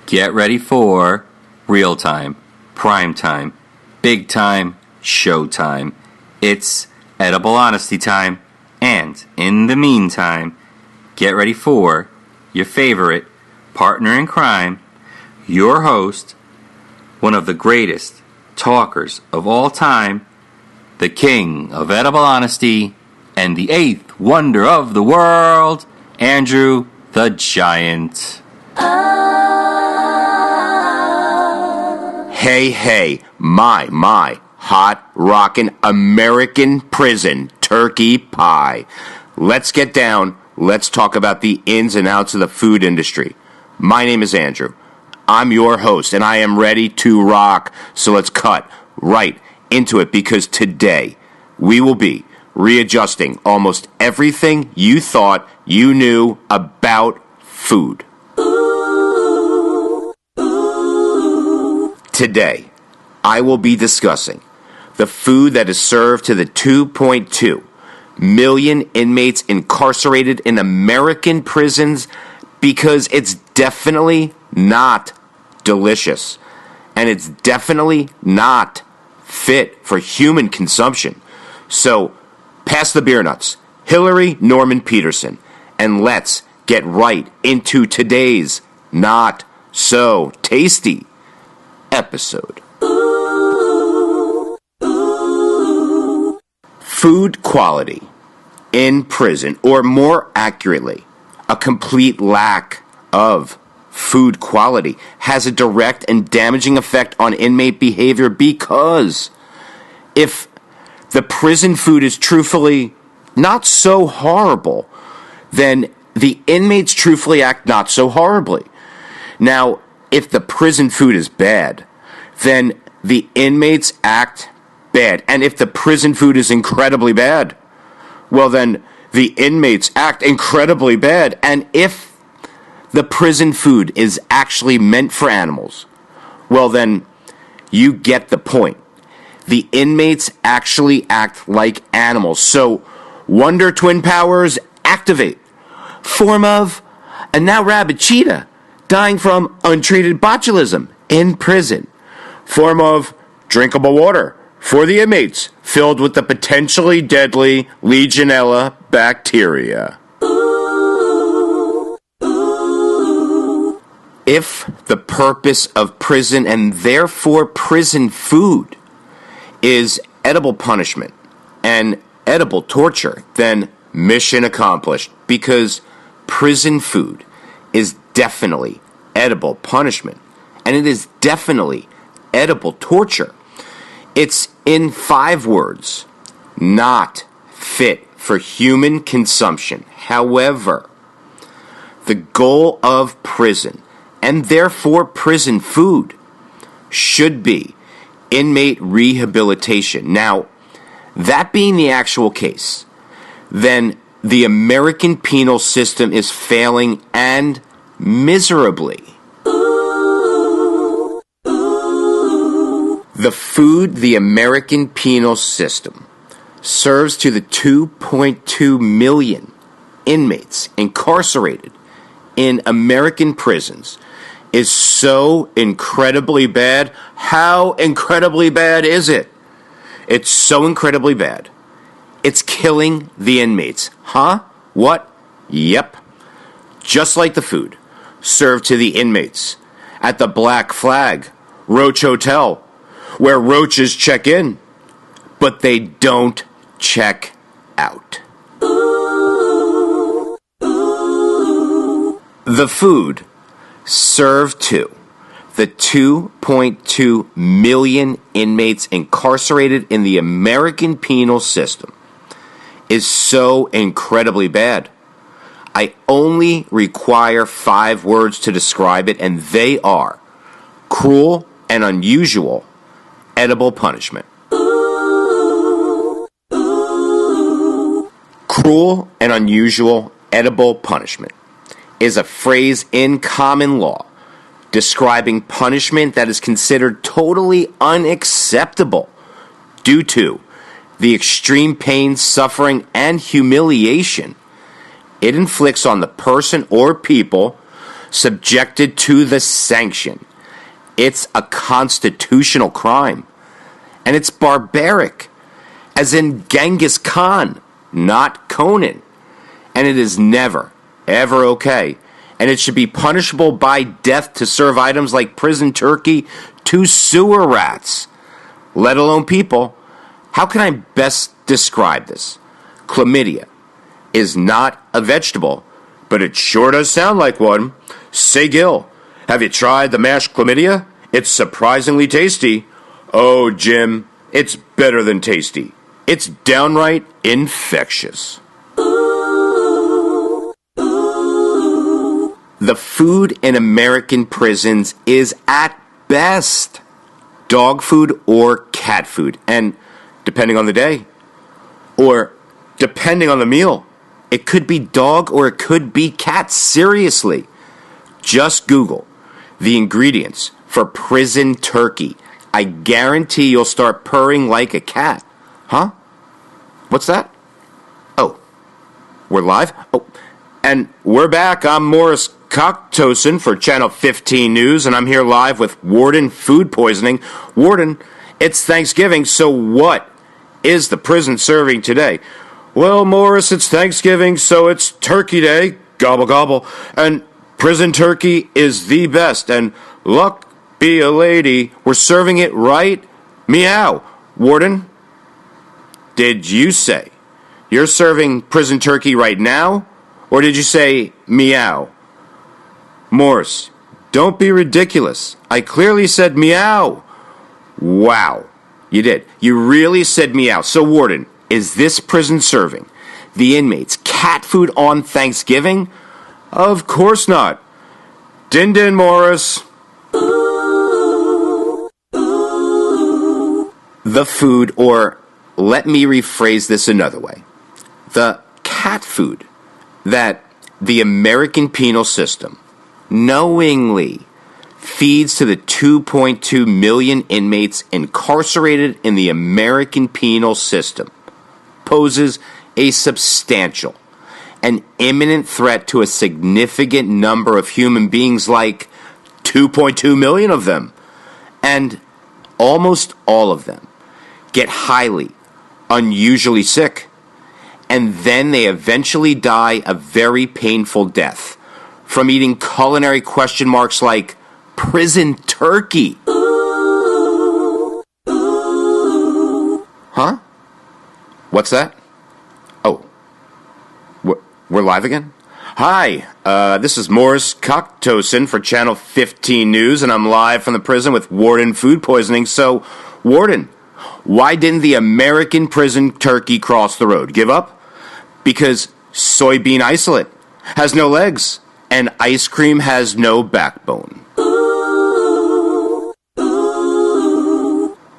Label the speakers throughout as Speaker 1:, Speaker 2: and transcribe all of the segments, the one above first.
Speaker 1: Get ready for real time, prime time, big time, show time. It's edible honesty time. And in the meantime, get ready for your favorite partner in crime, your host, one of the greatest talkers of all time, the king of edible honesty, and the eighth wonder of the world, Andrew the Giant.
Speaker 2: Hey, my, hot rockin' American prison turkey pie. Let's get down, let's talk about the ins and outs of the food industry. My name is Andrew. I'm your host, and I am ready to rock. So let's cut right into it, because today we will be readjusting almost everything you thought you knew about food. Today, I will be discussing the food that is served to the 2.2 million inmates incarcerated in American prisons, because it's definitely not delicious, and it's definitely not fit for human consumption. So, pass the beer nuts, Hillary Norman Peterson, and let's get right into today's Not So Tasty episode. Food quality in prison, or more accurately, a complete lack of food quality, has a direct and damaging effect on inmate behavior, because if the prison food is truthfully not so horrible, then the inmates truthfully act not so horribly. Now, if the prison food is bad, then the inmates act bad. And if the prison food is incredibly bad, well, then the inmates act incredibly bad. And if the prison food is actually meant for animals, well, then you get the point. The inmates actually act like animals. So, Wonder Twin powers activate. Form of a now rabid cheetah dying from untreated botulism in prison. Form of drinkable water for the inmates filled with the potentially deadly Legionella bacteria. If the purpose of prison, and therefore prison food, is edible punishment and edible torture, then mission accomplished, because prison food is definitely edible punishment, and it is definitely edible torture. It's, in 5 words, not fit for human consumption. However, the goal of prison, and therefore prison food, should be inmate rehabilitation. Now, that being the actual case, then the American Penal System is failing, and miserably. The food the American Penal System serves to the 2.2 million inmates incarcerated in American prisons is so incredibly bad. How incredibly bad is it? It's so incredibly bad. It's killing the inmates. Huh? What? Yep. Just like the food served to the inmates at the Black Flag Roach Hotel, where roaches check in, but they don't check out. The food served to the 2.2 million inmates incarcerated in the American Penal System is so incredibly bad. I only require 5 words to describe it, and they are cruel and unusual edible punishment. Cruel and unusual edible punishment is a phrase in common law describing punishment that is considered totally unacceptable due to the extreme pain, suffering, and humiliation it inflicts on the person or people subjected to the sanction. It's a constitutional crime. And it's barbaric, as in Genghis Khan, not Conan. And it is never, ever okay. And it should be punishable by death to serve items like prison turkey to sewer rats, let alone people. How can I best describe this? Chlamydia is not a vegetable, but it sure does sound like one. Say, Gil, have you tried the mashed chlamydia? It's surprisingly tasty. Oh, Jim, it's better than tasty. It's downright infectious. The food in American prisons is at best dog food or cat food, and depending on the day, or depending on the meal, it could be dog or it could be cat. Seriously, just Google the ingredients for prison turkey. I guarantee you'll start purring like a cat. Huh? What's that? Oh, we're live? Oh, and we're back. I'm Morris Cocktosin for Channel 15 News, and I'm here live with Warden Food Poisoning. Warden, it's Thanksgiving, so what is the prison serving today? Well, Morris, it's Thanksgiving, so it's Turkey Day. Gobble, gobble. And prison turkey is the best, and luck be a lady, we're serving it right. Meow. Warden, did you say you're serving prison turkey right now, or did you say meow? Morris, don't be ridiculous. I clearly said meow. Wow, you did. You really said meow. So, Warden, is this prison serving the inmates cat food on Thanksgiving? Of course not. Din din, Morris. The food, or let me rephrase this another way. The cat food that the American Penal System knowingly feeds to the 2.2 million inmates incarcerated in the American Penal System poses a substantial and imminent threat to a significant number of human beings, like 2.2 million of them. And almost all of them get highly, unusually sick, and then they eventually die a very painful death from eating culinary question marks like prison turkey. Huh? What's that? Oh, we're live again? Hi, this is Morris Cocktosin for Channel 15 News, and I'm live from the prison with Warden Food Poisoning. So, Warden, why didn't the American prison turkey cross the road? Give up? Because soybean isolate has no legs, and ice cream has no backbone.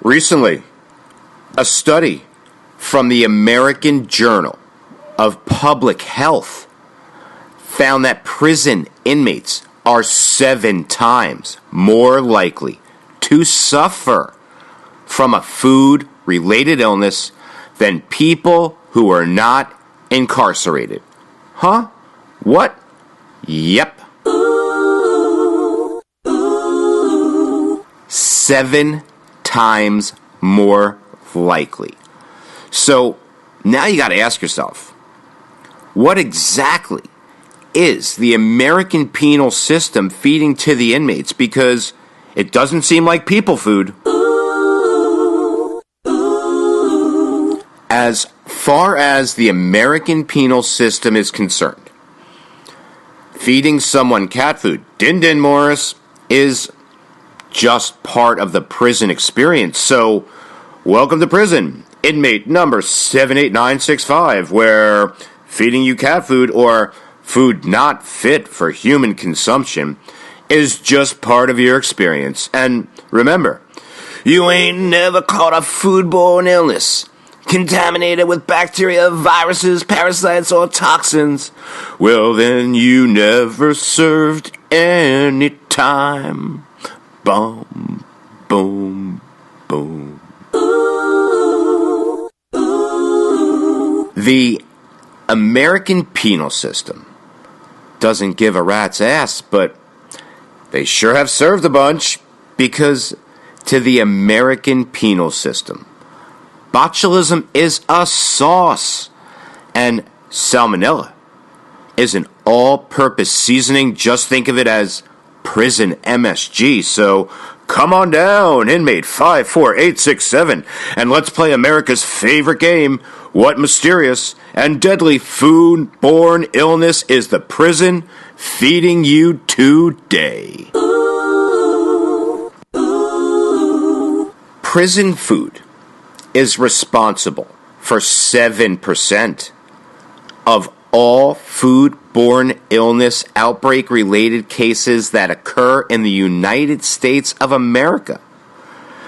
Speaker 2: Recently, a study from the American Journal of Public Health found that prison inmates are 7 times more likely to suffer from a food-related illness than people who are not incarcerated. Huh? What? Yep. 7 times more likely. So now you got to ask yourself, what exactly is the American penal system feeding to the inmates? Because it doesn't seem like people food. As far as the American penal system is concerned, feeding someone cat food, din din, Morris, is just part of the prison experience. So, welcome to prison, inmate number 78965, where feeding you cat food or food not fit for human consumption is just part of your experience. And remember, you ain't never caught a foodborne illness contaminated with bacteria, viruses, parasites, or toxins. Well, then you never served any time. Boom, boom, boom. The American penal system doesn't give a rat's ass, but They sure have served a bunch, because to the American penal system, botulism is a sauce, and salmonella is an all-purpose seasoning. Just think of it as prison MSG. So come on down, inmate 54867, and let's play America's favorite game. What mysterious and deadly food-borne illness is the prison feeding you today? Prison food is responsible for 7% of all food-borne illness outbreak-related cases that occur in the United States of America.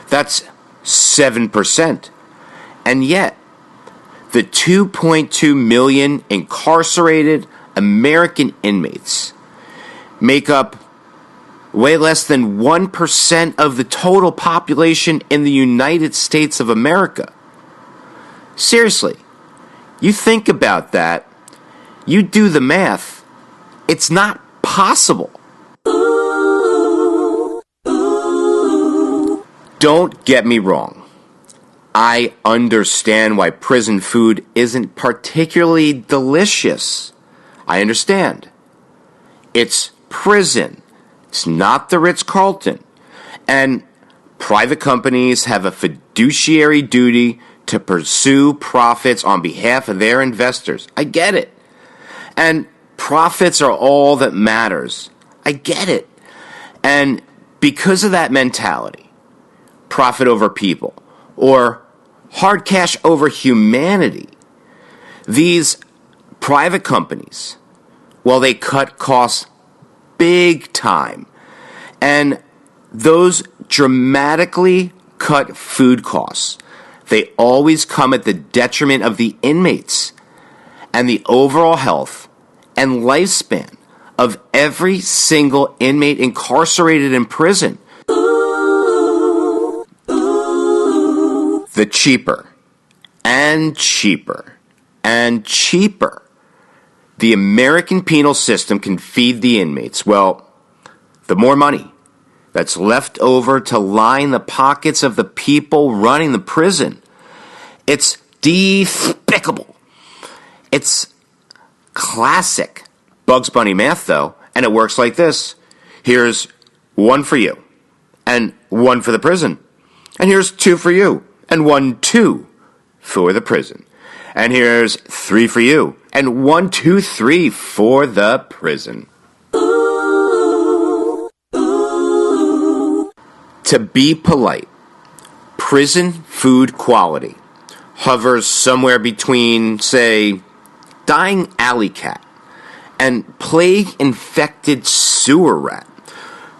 Speaker 2: That's 7%. And yet, the 2.2 million incarcerated American inmates make up way less than 1% of the total population in the United States of America. Seriously, you think about that, you do the math, it's not possible. Don't get me wrong. I understand why prison food isn't particularly delicious. I understand. It's prison. It's not the Ritz-Carlton. And private companies have a fiduciary duty to pursue profits on behalf of their investors. I get it. And profits are all that matters. I get it. And because of that mentality, profit over people, or hard cash over humanity, these private companies, well, they cut costs big time. And those dramatically cut food costs, they always come at the detriment of the inmates and the overall health and lifespan of every single inmate incarcerated in prison. The cheaper and cheaper and cheaper the American penal system can feed the inmates, well, the more money that's left over to line the pockets of the people running the prison. It's despicable. It's classic Bugs Bunny math, though, and it works like this. Here's 1 for you, and 1 for the prison. And here's 2 for you, and 2 for the prison. And here's 3 for you, and 1, 2, 3 for the prison. To be polite, prison food quality hovers somewhere between, say, dying alley cat and plague-infected sewer rat.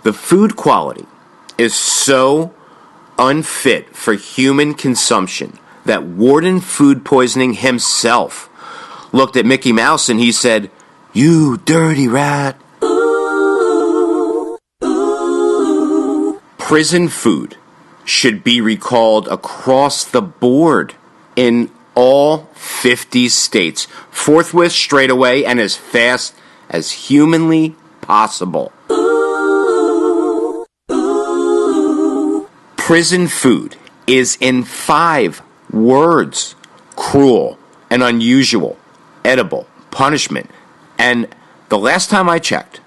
Speaker 2: The food quality is so unfit for human consumption that Warden Food Poisoning himself looked at Mickey Mouse and he said, "You dirty rat." Prison food should be recalled across the board in all 50 states, forthwith, straight away, and as fast as humanly possible. Prison food is, in 5 words, cruel and unusual, edible, punishment, and the last time I checked,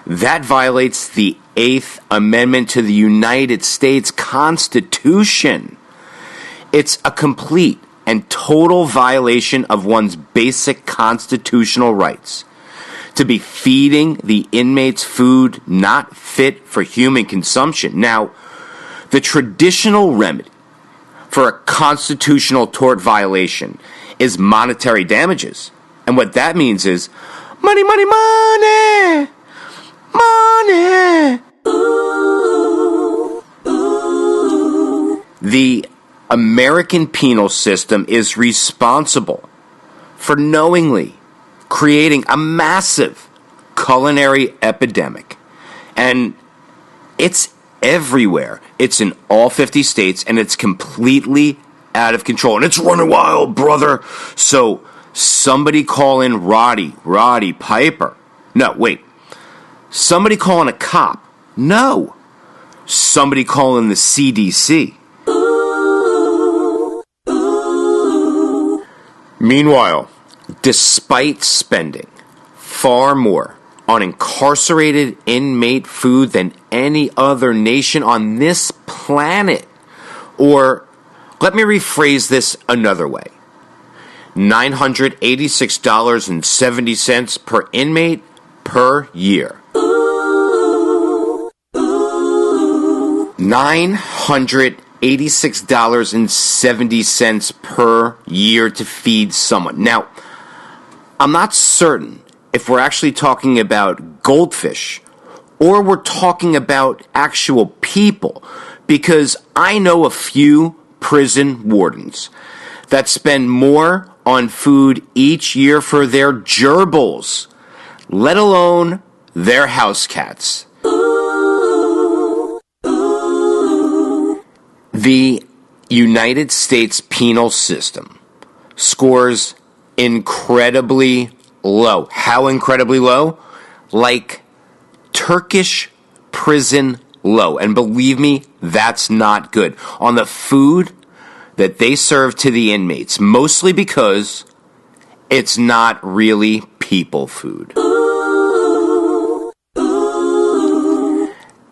Speaker 2: that violates the 8th Amendment to the United States Constitution. It's a complete and total violation of one's basic constitutional rights to be feeding the inmates food not fit for human consumption. Now, the traditional remedy for a constitutional tort violation is monetary damages. And what that means is money, money, money! Money! The American penal system is responsible for knowingly creating a massive culinary epidemic. And it's everywhere. It's in all 50 states, and it's completely out of control. And it's running wild, brother. So somebody call in Roddy Piper. No, wait. Somebody call in a cop No. Somebody calling the CDC. Meanwhile, despite spending far more on incarcerated inmate food than any other nation on this planet, or let me rephrase this another way, $986.70 per inmate per year. $986.70 per year to feed someone. Now, I'm not certain if we're actually talking about goldfish or we're talking about actual people, because I know a few prison wardens that spend more on food each year for their gerbils, let alone their house cats. The United States Penal System scores incredibly low. How incredibly low? Like Turkish prison low. And believe me, that's not good. On the food that they serve to the inmates, mostly because it's not really people food.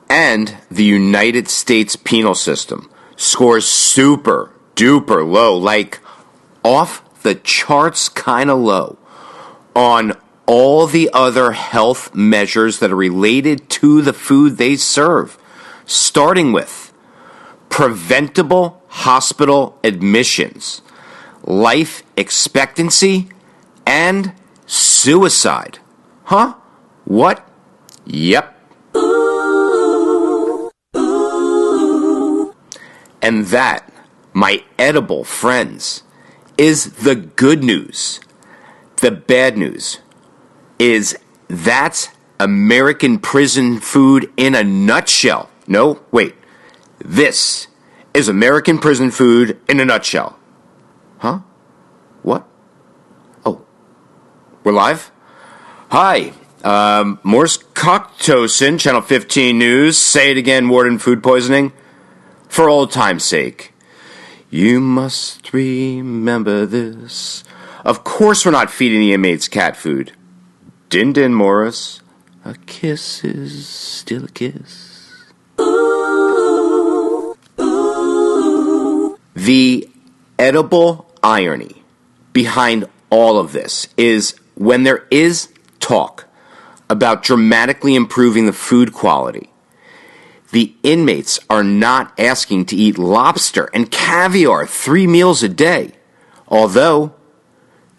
Speaker 2: And the United States Penal System scores super duper low, like off the charts kind of low, on all the other health measures that are related to the food they serve, starting with preventable hospital admissions, life expectancy, and suicide. Huh? What? Yep. And that, my edible friends, is the good news. The bad news is that's American prison food in a nutshell. No, wait. This is American prison food in a nutshell. Huh? What? Oh. We're live? Hi. Morse Cocktocin, Channel 15 News. Say it again, Warden Food Poisoning. For old time's sake, you must remember this. Of course we're not feeding the inmates cat food. Din din, Morris. A kiss is still a kiss. The edible irony behind all of this is when there is talk about dramatically improving the food quality, the inmates are not asking to eat lobster and caviar 3 meals a day, although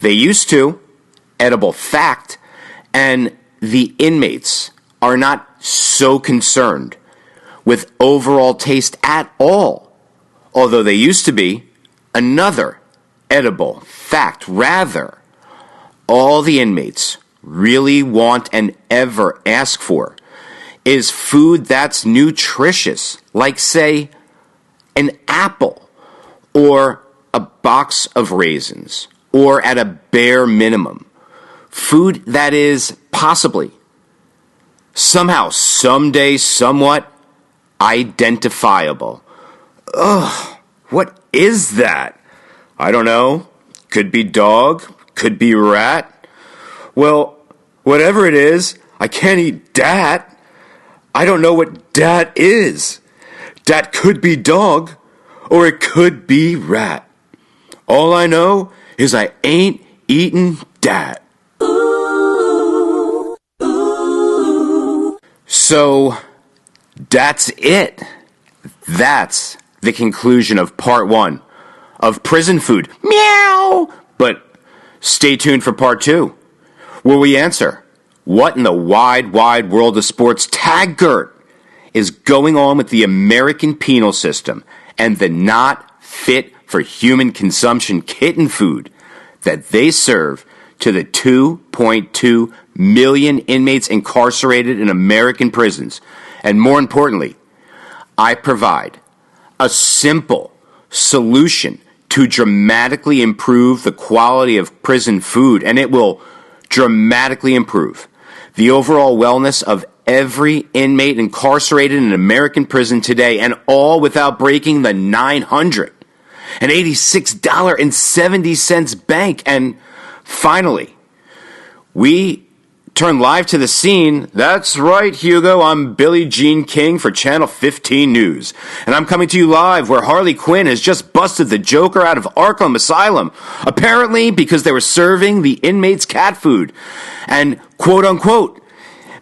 Speaker 2: they used to. Edible fact. And the inmates are not so concerned with overall taste at all, although they used to be. Another edible fact. Rather, all the inmates really want and ever ask for is food that's nutritious, like, say, an apple or a box of raisins, or at a bare minimum, food that is possibly, somehow, someday, somewhat identifiable. Ugh, what is that? I don't know. Could be dog, could be rat. Well, whatever it is, I can't eat dat. I don't know what dat is. Dat could be dog, or it could be rat. All I know is I ain't eating dat. So, that's it. That's the conclusion of part 1 of prison food. Meow! But stay tuned for part 2, where we answer, what in the wide, wide world of sports taggart is going on with the American penal system and the not fit for human consumption kitten food that they serve to the 2.2 million inmates incarcerated in American prisons. And more importantly, I provide a simple solution to dramatically improve the quality of prison food, and it will dramatically improve the overall wellness of every inmate incarcerated in an American prison today, and all without breaking the $986.70 bank. And finally, we turn live to the scene. That's right, Hugo. I'm Billie Jean King for Channel 15 News. And I'm coming to you live where Harley Quinn has just busted the Joker out of Arkham Asylum. Apparently because they were serving the inmates cat food. And quote unquote,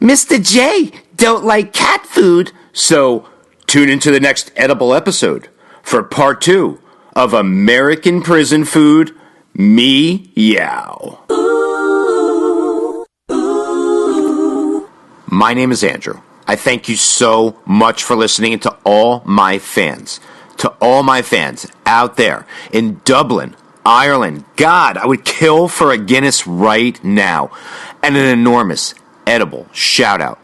Speaker 2: Mr. J don't like cat food. So tune into the next edible episode for part 2 of American Prison Food, Meow. My name is Andrew. I thank you so much for listening, and to all my fans. To all my fans out there in Dublin, Ireland. God, I would kill for a Guinness right now. And an enormous edible shout out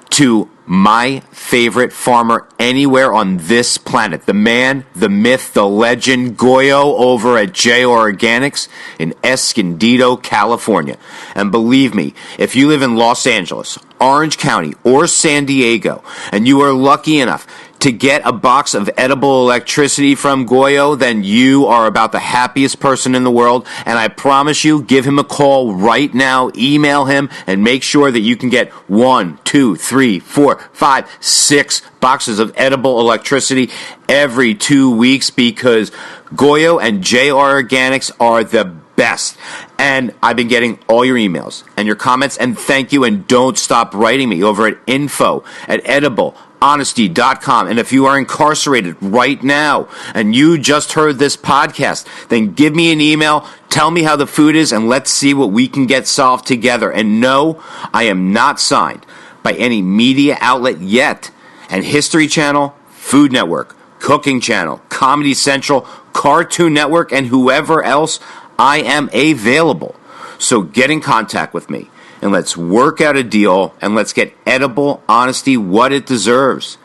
Speaker 2: to my favorite farmer anywhere on this planet. The man, the myth, the legend, Goyo over at J Organics in Escondido, California. And believe me, if you live in Los Angeles, Orange County, or San Diego, and you are lucky enough to get a box of edible electricity from Goyo, then you are about the happiest person in the world. And I promise you, give him a call right now, email him, and make sure that you can get 1, 2, 3, 4, 5, 6 boxes of edible electricity every 2 weeks, because Goyo and J Organics are the best. And I've been getting all your emails and your comments, and thank you, and don't stop writing me over at info@ediblehonesty.com. And if you are incarcerated right now and you just heard this podcast, then give me an email, tell me how the food is, and let's see what we can get solved together. And no, I am not signed by any media outlet yet. And History Channel, Food Network, Cooking Channel, Comedy Central, Cartoon Network, and whoever else, I am available. So get in contact with me, and let's work out a deal, and let's get Edible Honesty what it deserves,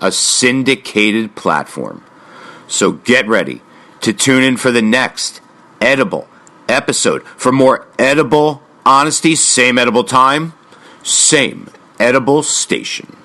Speaker 2: a syndicated platform. So get ready to tune in for the next edible episode for more Edible Honesty, same edible time, same edible station.